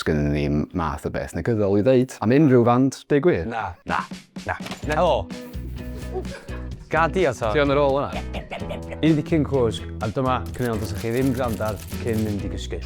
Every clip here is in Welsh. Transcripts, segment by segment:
gynnu ni math o beth negyddol I ddeud. Am unrhyw band, dweud gwir? Na. Helo. Gadi o to. Ti on yr ôl yna? Dyma Cyn Cwsg, a dyma caneuon dros chi ddim gwrando ar cyn mynd I gysgu.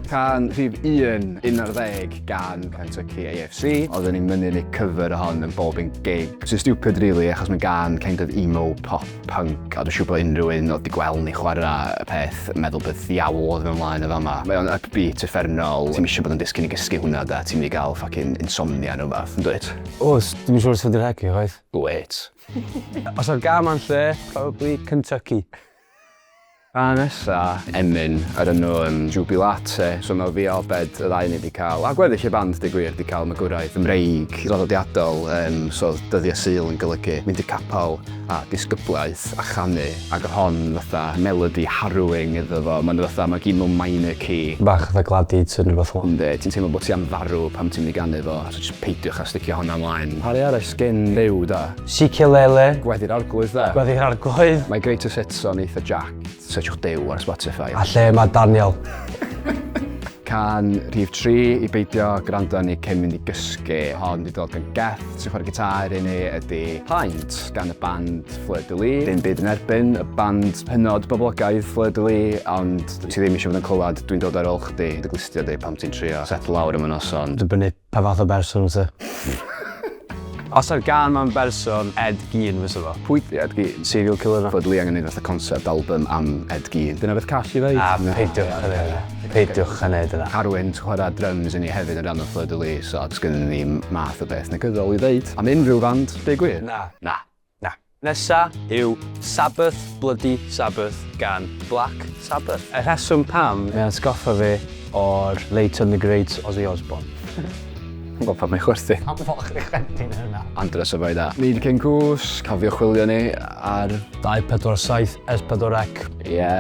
Can rhif 11 gan Kentucky AFC. Oedden ni'n mynd i'n cyfer hon yn bob un gig. Sy'n stupid really, achos mae'n gan kind of emo, pop, punk. A dwi'n siŵr bod unrhyw un oedd 'di gweld ni chwarae y peth, meddwl beth ddiawl oedd mewn mlaen o fama. Mae o'n upbeat, uffernol. Ti'n eisiau bod yn disgyn I gysgu hwnna da, ti'n mynd I gael fucking insomnia neu beth, yn dweud? Oes, dim yn siŵr os ydy'r hegu, chwaith. Wait. Os o'r gam a'n lle, probably Kentucky. A nesa, Emyn, ar enw Jubilate, so mae fi o bed y ddau ni wedi cael, a gweddill y band di gwir, wedi cael magwraeth Gymreig draddodiadol, so dyddiau Sul yn golygu mynd I capel a disgyblaeth a chanu, ac yr hon fatha melody harrowing iddo fo, mae'n fatha, mae gyd mewn minor key. Bach fatha gladiator neu beth o. Ynddi, ti'n teimlo bod ti am farw pam ti'n mynd I ganu fo, so jyst peidiwch a sticio honna ymlaen. Pari arall sgyn rhyw da. Sicelele. Gweddi'r arglwydd da. Gweddi'r arglwydd. Mae greatest hits o'n eitha jacked. Searchwch Dyw ar Spotify. A lle mae Daniel. Can rhif 3 I beidio gwrando ni cyn mynd I gysgu. Hon wedi dod gan Geth sy'n chwarae gitar I ni ydy Paint gan y band Fleur de Lis. Dim byd yn erbyn y band hynod boblogaidd Fleur de Lis, ond ti ddim eisiau fod yn clywed, dwi'n dod ar ôl chdi, dy glistio di pam ti'n trio set lawr am y noson. Dibynnu pa fath o berson fysa. Os ar gan ma'n berson, Ed Gein fysa fo. Pwy di Ed Gein? Serial killer na. Fleur de Lis angen neud fatha concept album am Ed Gein. Dyna beth call I feid? Peidiwch a neud yna. Harwyn, chwarae drums I ni hefyd yn rhan o Fleur de Lis, so does gynnu ni math o beth negyddol I ddeud. Am unrhyw band, dweud gwir? Na. Nesa yw Sabbath, Bloody Sabbath gan Black Sabbath. Y rheswm pam, mae'n atgoffa fi o'r late and the great Ozzy Osbourne. Yn gwybod pa mae'n chwerthu. Am fo chdi chwerthu'n hynna. Andres o fai da. Mynd Cyn Cwsg, cofio chwilio ni ar 247 S4C. Ie.